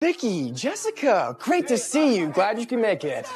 Vicky, Jessica, great to see you. Glad you can make it.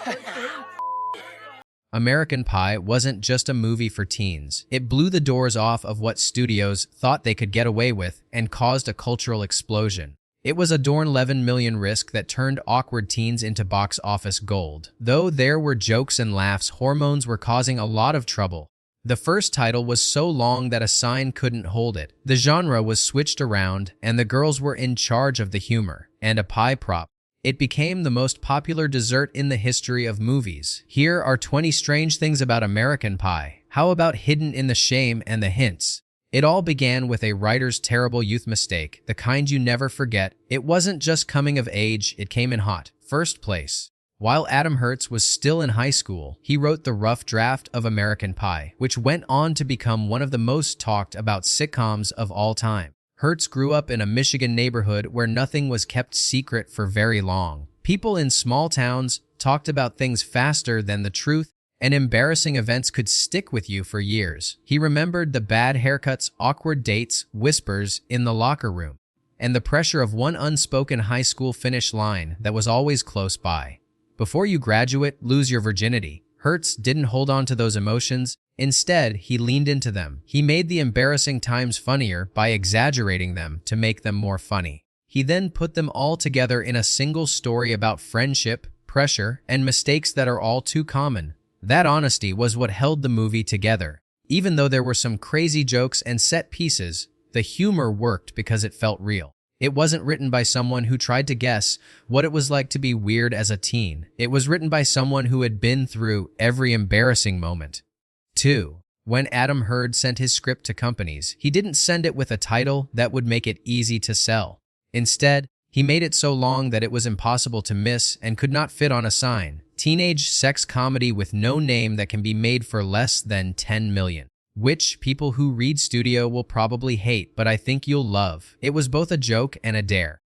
American Pie wasn't just a movie for teens. It blew the doors off of what studios thought they could get away with and caused a cultural explosion. It was a $11 million risk that turned awkward teens into box office gold. Though there were jokes and laughs, hormones were causing a lot of trouble. The first title was so long that a sign couldn't hold it. The genre was switched around, and the girls were in charge of the humor and a pie prop. It became the most popular dessert in the history of movies. Here are 20 strange things about American Pie. How about hidden in the shame and the hints? It all began with a writer's terrible youth mistake, the kind you never forget. It wasn't just coming of age, it came in hot. First place. While Adam Hertz was still in high school, he wrote the rough draft of American Pie, which went on to become one of the most talked about sitcoms of all time. Hertz grew up in a Michigan neighborhood where nothing was kept secret for very long. People in small towns talked about things faster than the truth, and embarrassing events could stick with you for years. He remembered the bad haircuts, awkward dates, whispers in the locker room, and the pressure of one unspoken high school finish line that was always close by. Before you graduate, lose your virginity. Hertz didn't hold on to those emotions. Instead, he leaned into them. He made the embarrassing times funnier by exaggerating them to make them more funny. He then put them all together in a single story about friendship, pressure, and mistakes that are all too common. That honesty was what held the movie together. Even though there were some crazy jokes and set pieces, the humor worked because it felt real. It wasn't written by someone who tried to guess what it was like to be weird as a teen. It was written by someone who had been through every embarrassing moment. 2. When Adam Hertz sent his script to companies, he didn't send it with a title that would make it easy to sell. Instead, he made it so long that it was impossible to miss and could not fit on a sign. Teenage sex comedy with no name that can be made for less than $10 million. Which people who read studio will probably hate, but I think you'll love. It was both a joke and a dare.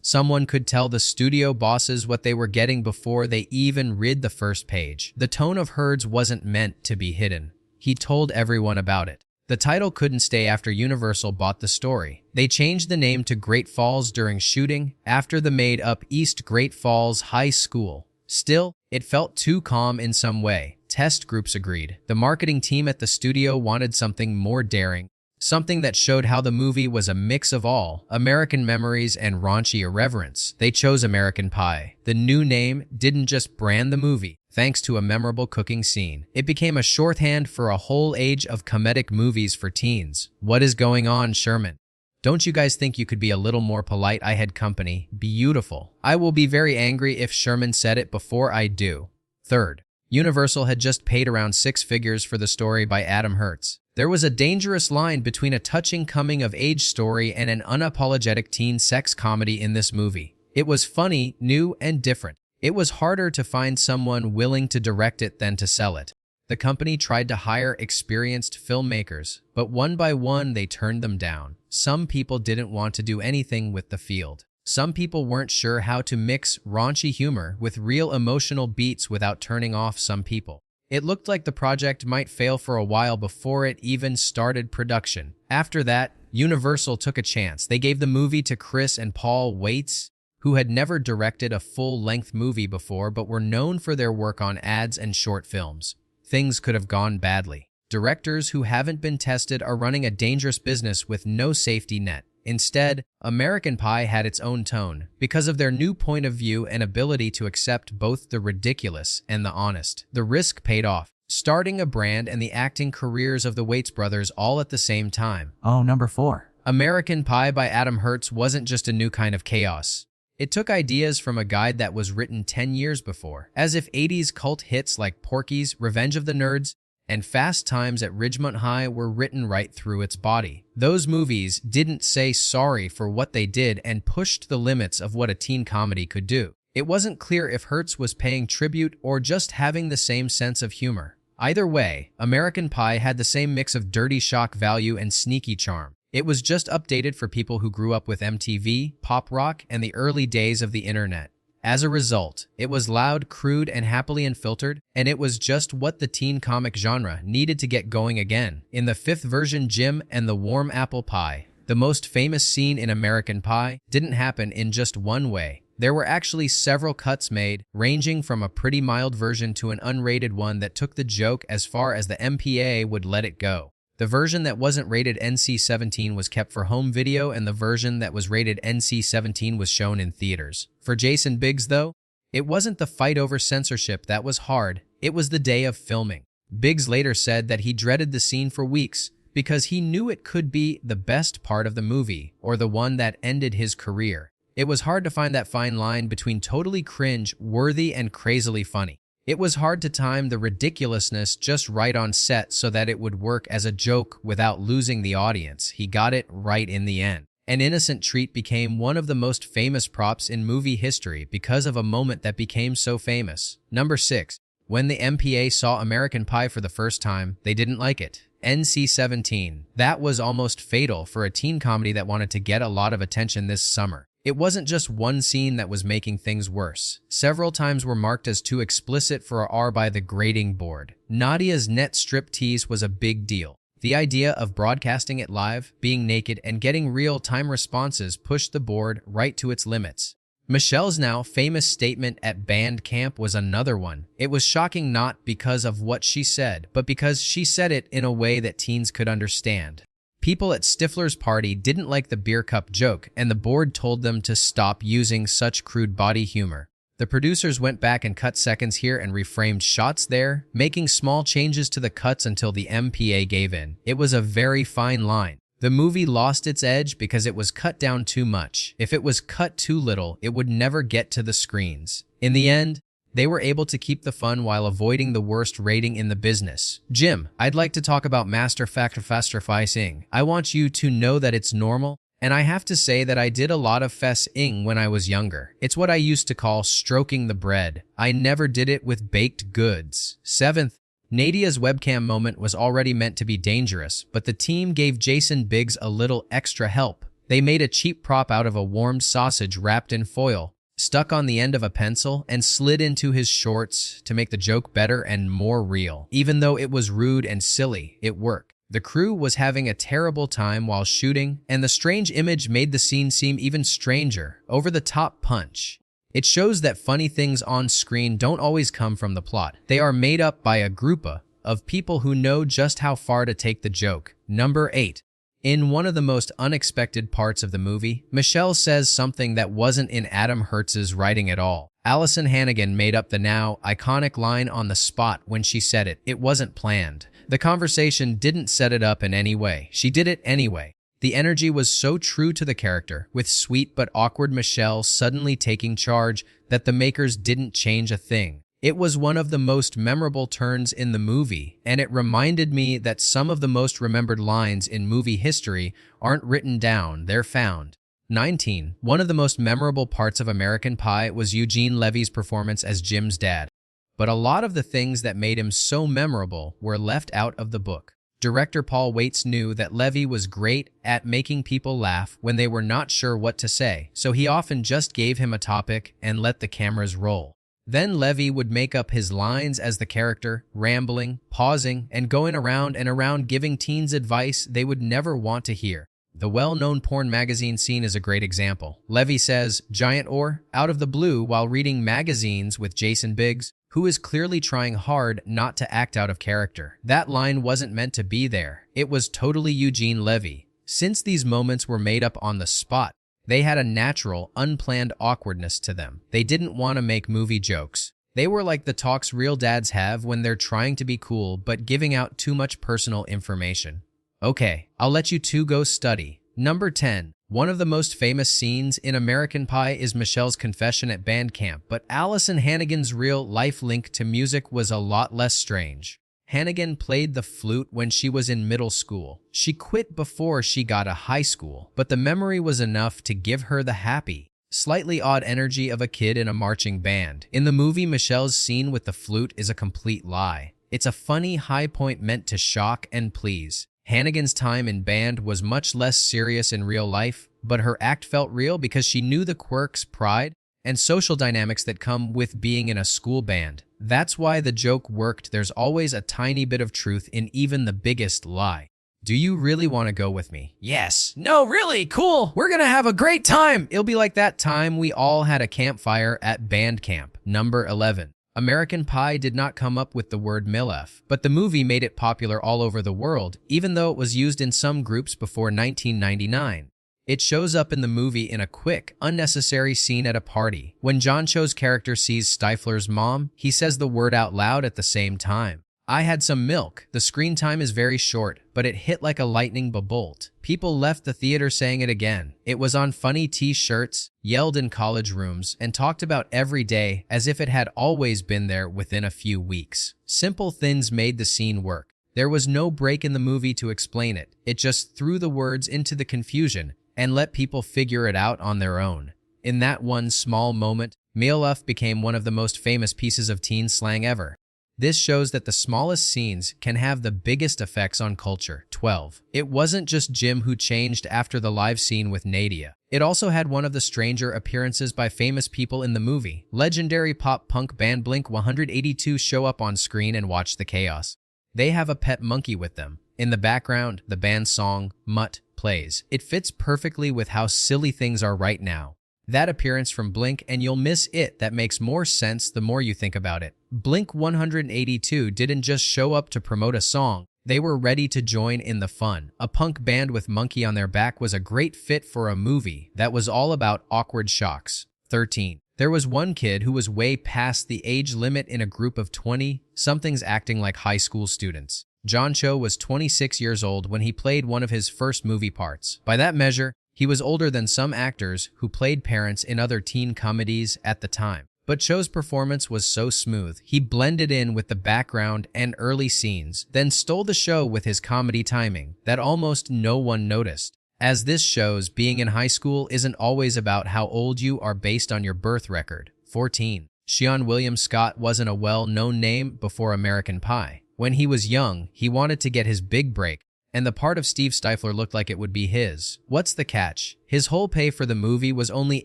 Someone could tell the studio bosses what they were getting before they even read the first page. The tone of Hertz wasn't meant to be hidden. He told everyone about it. The title couldn't stay after Universal bought the story. They changed the name to Great Falls during shooting, after the made-up East Great Falls High School. Still, it felt too calm in some way. Test groups agreed. The marketing team at the studio wanted something more daring, something that showed how the movie was a mix of all American memories and raunchy irreverence. They chose American Pie. The new name didn't just brand the movie. Thanks to a memorable cooking scene, it became a shorthand for a whole age of comedic movies for teens. What is going on, Sherman? Don't you guys think you could be a little more polite? I had company. Beautiful. I will be very angry if Sherman said it before I do. Third, Universal had just paid around 6 figures for the story by Adam Hertz. There was a dangerous line between a touching coming-of-age story and an unapologetic teen sex comedy in this movie. It was funny, new, and different. It was harder to find someone willing to direct it than to sell it. The company tried to hire experienced filmmakers, but one by one they turned them down. Some people didn't want to do anything with the field. Some people weren't sure how to mix raunchy humor with real emotional beats without turning off some people. It looked like the project might fail for a while before it even started production. After that, Universal took a chance. They gave the movie to Chris and Paul Weitz, who had never directed a full-length movie before but were known for their work on ads and short films. Things could have gone badly. Directors who haven't been tested are running a dangerous business with no safety net. Instead, American Pie had its own tone because of their new point of view and ability to accept both the ridiculous and the honest. The risk paid off, starting a brand and the acting careers of the Weitz brothers all at the same time. Oh, number 4. American Pie by Adam Hertz wasn't just a new kind of chaos. It took ideas from a guide that was written 10 years before, as if 80s cult hits like Porky's, Revenge of the Nerds, and Fast Times at Ridgemont High were written right through its body. Those movies didn't say sorry for what they did and pushed the limits of what a teen comedy could do. It wasn't clear if Hertz was paying tribute or just having the same sense of humor. Either way, American Pie had the same mix of dirty shock value and sneaky charm. It was just updated for people who grew up with MTV, pop rock, and the early days of the internet. As a result, it was loud, crude, and happily unfiltered, and it was just what the teen comic genre needed to get going again. In the 5th version, Jim and the Warm Apple Pie, the most famous scene in American Pie, didn't happen in just one way. There were actually several cuts made, ranging from a pretty mild version to an unrated one that took the joke as far as the MPA would let it go. The version that wasn't rated NC-17 was kept for home video, and the version that was rated NC-17 was shown in theaters. For Jason Biggs, though, it wasn't the fight over censorship that was hard, it was the day of filming. Biggs later said that he dreaded the scene for weeks because he knew it could be the best part of the movie or the one that ended his career. It was hard to find that fine line between totally cringe-worthy and crazily funny. It was hard to time the ridiculousness just right on set so that it would work as a joke without losing the audience. He got it right in the end. An innocent treat became one of the most famous props in movie history because of a moment that became so famous. Number 6. When the MPA saw American Pie for the first time, they didn't like it. NC-17. That was almost fatal for a teen comedy that wanted to get a lot of attention this summer. It wasn't just one scene that was making things worse. Several times were marked as too explicit for R by the grading board. Nadia's net strip tease was a big deal. The idea of broadcasting it live, being naked, and getting real-time responses pushed the board right to its limits. Michelle's now famous statement at band camp was another one. It was shocking not because of what she said, but because she said it in a way that teens could understand. People at Stifler's party didn't like the beer cup joke, and the board told them to stop using such crude body humor. The producers went back and cut seconds here and reframed shots there, making small changes to the cuts until the MPA gave in. It was a very fine line. The movie lost its edge because it was cut down too much. If it was cut too little, it would never get to the screens. In the end, they were able to keep the fun while avoiding the worst rating in the business. Jim, I'd like to talk about masterfactifactifying. I want you to know that it's normal, and I have to say that I did a lot of fess-ing when I was younger. It's what I used to call stroking the bread. I never did it with baked goods. 7th, Nadia's webcam moment was already meant to be dangerous, but the team gave Jason Biggs a little extra help. They made a cheap prop out of a warmed sausage wrapped in foil, stuck on the end of a pencil, and slid into his shorts to make the joke better and more real. Even though it was rude and silly, it worked. The crew was having a terrible time while shooting, and the strange image made the scene seem even stranger. Over-the-top punch. It shows that funny things on screen don't always come from the plot. They are made up by a group of people who know just how far to take the joke. Number 8. In one of the most unexpected parts of the movie, Michelle says something that wasn't in Adam Hertz's writing at all. Allison Hannigan made up the now iconic line on the spot when she said it. It wasn't planned. The conversation didn't set it up in any way. She did it anyway. The energy was so true to the character, with sweet but awkward Michelle suddenly taking charge, that the makers didn't change a thing. It was one of the most memorable turns in the movie, and it reminded me that some of the most remembered lines in movie history aren't written down, they're found. 19. One of the most memorable parts of American Pie was Eugene Levy's performance as Jim's dad. But a lot of the things that made him so memorable were left out of the book. Director Paul Waits knew that Levy was great at making people laugh when they were not sure what to say, so he often just gave him a topic and let the cameras roll. Then Levy would make up his lines as the character, rambling, pausing, and going around and around giving teens advice they would never want to hear. The well-known porn magazine scene is a great example. Levy says, "Giant or," out of the blue while reading magazines with Jason Biggs, who is clearly trying hard not to act out of character. That line wasn't meant to be there. It was totally Eugene Levy. Since these moments were made up on the spot, they had a natural, unplanned awkwardness to them. They didn't want to make movie jokes. They were like the talks real dads have when they're trying to be cool but giving out too much personal information. Okay, I'll let you two go study. Number 10. One of the most famous scenes in American Pie is Michelle's confession at band camp, but Allison Hannigan's real-life link to music was a lot less strange. Hannigan played the flute when she was in middle school. She quit before she got to high school, but the memory was enough to give her the happy, slightly odd energy of a kid in a marching band. In the movie, Michelle's scene with the flute is a complete lie. It's a funny high point meant to shock and please. Hannigan's time in band was much less serious in real life, but her act felt real because she knew the quirks, pride, and social dynamics that come with being in a school band. That's why the joke worked. There's always a tiny bit of truth in even the biggest lie. Do you really want to go with me? Yes. No, really? Cool. We're gonna have a great time. It'll be like that time we all had a campfire at band camp. Number 11. American Pie did not come up with the word MILF, but the movie made it popular all over the world, even though it was used in some groups before 1999. It shows up in the movie in a quick, unnecessary scene at a party. When John Cho's character sees Stifler's mom, he says the word out loud at the same time. I had some milk. The screen time is very short, but it hit like a lightning bolt. People left the theater saying it again. It was on funny t-shirts, yelled in college rooms, and talked about every day as if it had always been there within a few weeks. Simple things made the scene work. There was no break in the movie to explain it. It just threw the words into the confusion and let people figure it out on their own. In that one small moment, MILF became one of the most famous pieces of teen slang ever. This shows that the smallest scenes can have the biggest effects on culture. 12. It wasn't just Jim who changed after the live scene with Nadia. It also had one of the stranger appearances by famous people in the movie. Legendary pop-punk band Blink-182 show up on screen and watch the chaos. They have a pet monkey with them. In the background, the band's song, Mutt, plays. It fits perfectly with how silly things are right now. That appearance from Blink, and you'll miss it, that makes more sense the more you think about it. Blink-182 didn't just show up to promote a song, they were ready to join in the fun. A punk band with monkey on their back was a great fit for a movie that was all about awkward shocks. 13. There was one kid who was way past the age limit in a group of 20-somethings acting like high school students. John Cho was 26 years old when he played one of his first movie parts. By that measure, he was older than some actors who played parents in other teen comedies at the time. But Cho's performance was so smooth, he blended in with the background and early scenes, then stole the show with his comedy timing that almost no one noticed. As this shows, being in high school isn't always about how old you are based on your birth record. 14. Sean William Scott wasn't a well-known name before American Pie. When he was young, he wanted to get his big break, and the part of Steve Stifler looked like it would be his. What's the catch? His whole pay for the movie was only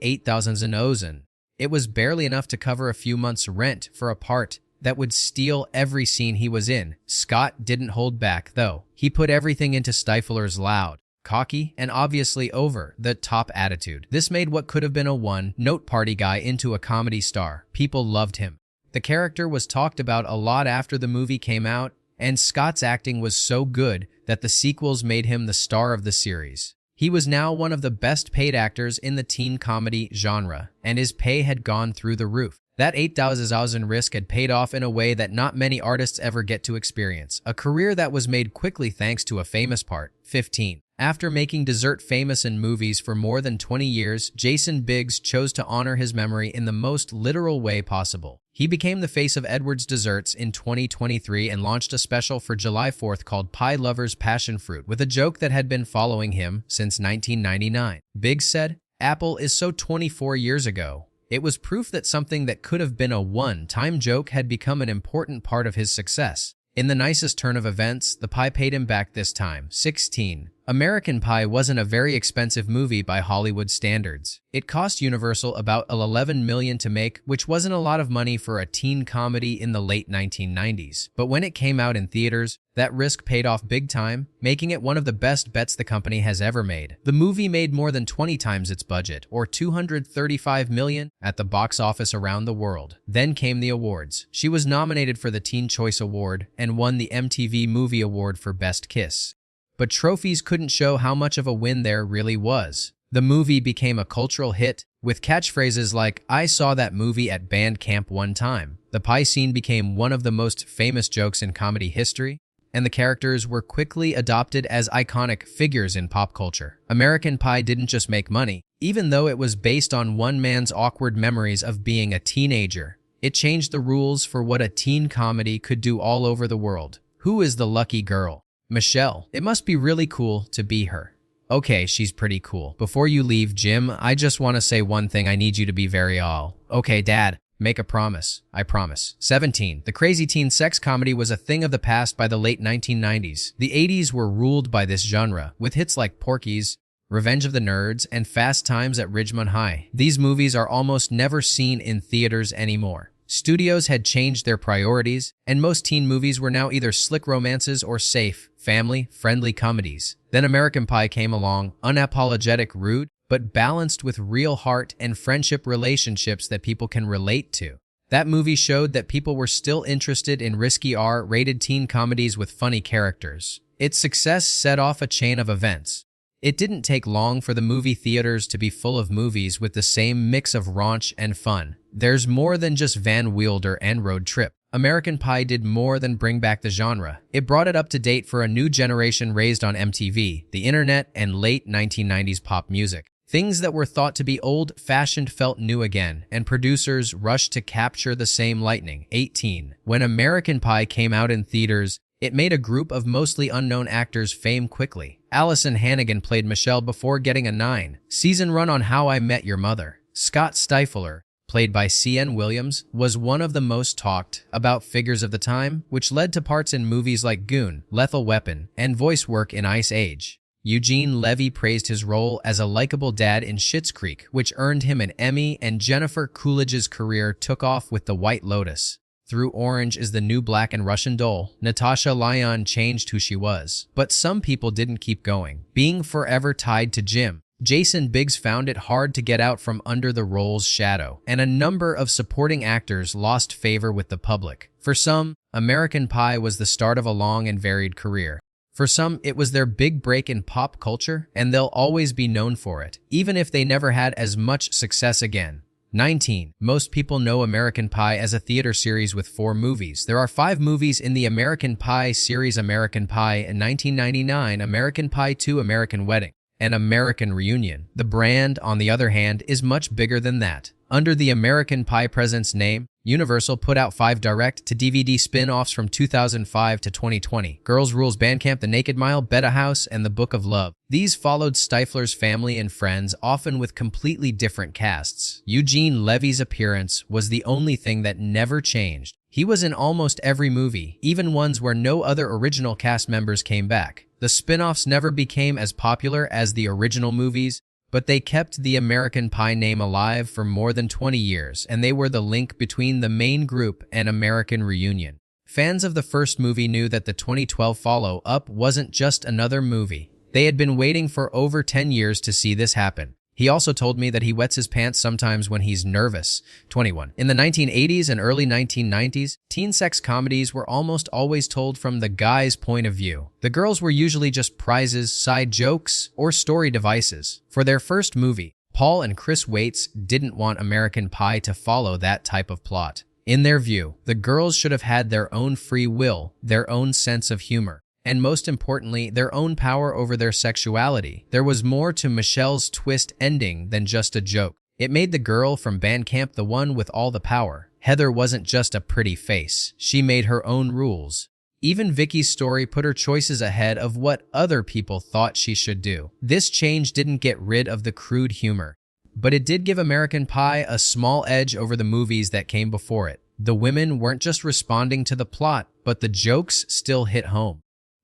$8,000. It was barely enough to cover a few months' rent for a part that would steal every scene he was in. Scott didn't hold back, though. He put everything into Stifler's loud, cocky, and obviously over-the-top attitude. This made what could have been a one-note party guy into a comedy star. People loved him. The character was talked about a lot after the movie came out, and Scott's acting was so good that the sequels made him the star of the series. He was now one of the best-paid actors in the teen comedy genre, and his pay had gone through the roof. That $8,000 risk had paid off in a way that not many artists ever get to experience, a career that was made quickly thanks to a famous part. 15. After making dessert famous in movies for more than 20 years, Jason Biggs chose to honor his memory in the most literal way possible. He became the face of Edwards Desserts in 2023 and launched a special for July 4th called Pie Lover's Passion Fruit, with a joke that had been following him since 1999. Biggs said, "Apple is so 24 years ago." It was proof that something that could have been a one-time joke had become an important part of his success. In the nicest turn of events, the pie paid him back this time. 16. American Pie wasn't a very expensive movie by Hollywood standards. It cost Universal about $11 million to make, which wasn't a lot of money for a teen comedy in the late 1990s. But when it came out in theaters, that risk paid off big time, making it one of the best bets the company has ever made. The movie made more than 20 times its budget, or $235 million, at the box office around the world. Then came the awards. She was nominated for the Teen Choice Award and won the MTV Movie Award for Best Kiss. But trophies couldn't show how much of a win there really was. The movie became a cultural hit, with catchphrases like, "I saw that movie at band camp one time." The pie scene became one of the most famous jokes in comedy history, and the characters were quickly adopted as iconic figures in pop culture. American Pie didn't just make money. Even though it was based on one man's awkward memories of being a teenager, it changed the rules for what a teen comedy could do all over the world. Who is the lucky girl? Michelle. It must be really cool to be her. Okay, she's pretty cool. Before you leave, Jim, I just want to say one thing. I need you to be very Okay, Dad. Make a promise. I promise. 17. The crazy teen sex comedy was a thing of the past by the late 1990s. The 80s were ruled by this genre, with hits like Porky's, Revenge of the Nerds, and Fast Times at Ridgemont High. These movies are almost never seen in theaters anymore. Studios had changed their priorities, and most teen movies were now either slick romances or safe, family-friendly comedies. Then American Pie came along, unapologetic, rude, but balanced with real heart and friendship relationships that people can relate to. That movie showed that people were still interested in risky R-rated teen comedies with funny characters. Its success set off a chain of events. It didn't take long for the movie theaters to be full of movies with the same mix of raunch and fun. There's more than just Van Wilder and Road Trip. American Pie did more than bring back the genre. It brought it up to date for a new generation raised on MTV, the internet, and late 1990s pop music. Things that were thought to be old-fashioned felt new again, and producers rushed to capture the same lightning. 18. When American Pie came out in theaters, it made a group of mostly unknown actors fame quickly. Allison Hannigan played Michelle before getting a 9-season run on How I Met Your Mother. Scott Stifler, played by C.N. Williams, was one of the most talked about figures of the time, which led to parts in movies like Goon, Lethal Weapon, and voice work in Ice Age. Eugene Levy praised his role as a likable dad in Schitt's Creek, which earned him an Emmy, and Jennifer Coolidge's career took off with The White Lotus. Through Orange Is the New Black and Russian Doll, Natasha Lyonne changed who she was. But some people didn't keep going. Being forever tied to Jim, Jason Biggs found it hard to get out from under the role's shadow, and a number of supporting actors lost favor with the public. For some, American Pie was the start of a long and varied career. For some, it was their big break in pop culture, and they'll always be known for it, even if they never had as much success again. 19. Most people know American Pie as a theater series with 4 movies. There are 5 movies in the American Pie series: American Pie in 1999, American Pie 2, American Wedding, and American Reunion. The brand, on the other hand, is much bigger than that. Under the American Pie Presents name, Universal put out 5 direct-to-DVD spin-offs from 2005 to 2020. Girls Rules, Bandcamp, The Naked Mile, Betta House, and The Book of Love. These followed Stifler's family and friends, often with completely different casts. Eugene Levy's appearance was the only thing that never changed. He was in almost every movie, even ones where no other original cast members came back. The spin-offs never became as popular as the original movies, but they kept the American Pie name alive for more than 20 years, and they were the link between the main group and American Reunion. Fans of the first movie knew that the 2012 follow-up wasn't just another movie. They had been waiting for over 10 years to see this happen. He also told me that he wets his pants sometimes when he's nervous. 21. In the 1980s and early 1990s, teen sex comedies were almost always told from the guy's point of view. The girls were usually just prizes, side jokes, or story devices. For their first movie, Paul and Chris Waits didn't want American Pie to follow that type of plot. In their view, the girls should have had their own free will, their own sense of humor, and most importantly, their own power over their sexuality. There was more to Michelle's twist ending than just a joke. It made the girl from Bandcamp the one with all the power. Heather wasn't just a pretty face. She made her own rules. Even Vicky's story put her choices ahead of what other people thought she should do. This change didn't get rid of the crude humor, but it did give American Pie a small edge over the movies that came before it. The women weren't just responding to the plot, but the jokes still hit home.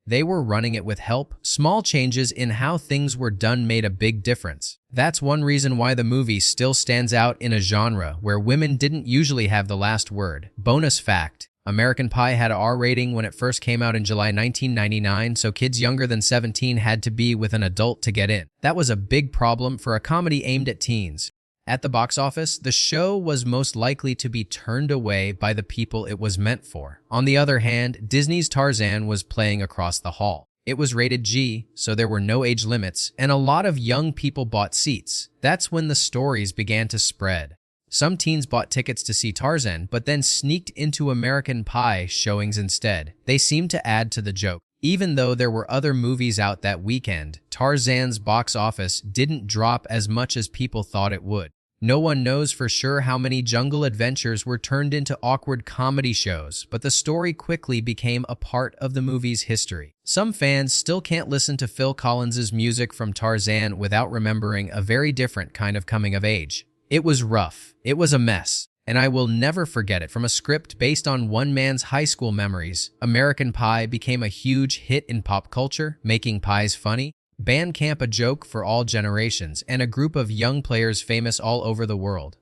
They were running it with help. Small changes in how things were done made a big difference. That's one reason why the movie still stands out in a genre where women didn't usually have the last word. Bonus fact: American Pie had an R rating when it first came out in July 1999, so kids younger than 17 had to be with an adult to get in. That was a big problem for a comedy aimed at teens. At the box office, the show was most likely to be turned away by the people it was meant for. On the other hand, Disney's Tarzan was playing across the hall. It was rated G, so there were no age limits, and a lot of young people bought seats. That's when the stories began to spread. Some teens bought tickets to see Tarzan, but then sneaked into American Pie showings instead. They seemed to add to the joke. Even though there were other movies out that weekend, Tarzan's box office didn't drop as much as people thought it would. No one knows for sure how many jungle adventures were turned into awkward comedy shows, but the story quickly became a part of the movie's history. Some fans still can't listen to Phil Collins's music from Tarzan without remembering a very different kind of coming of age. It was rough, it was a mess, and I will never forget it. From a script based on one man's high school memories, American Pie became a huge hit in pop culture, making pies funny, Bandcamp a joke for all generations, and a group of young players famous all over the world.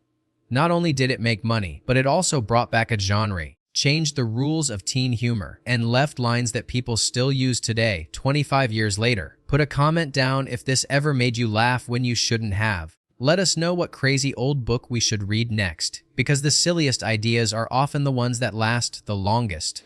Not only did it make money, but it also brought back a genre, changed the rules of teen humor, and left lines that people still use today, 25 years later. Put a comment down if this ever made you laugh when you shouldn't have. Let us know what crazy old book we should read next, because the silliest ideas are often the ones that last the longest.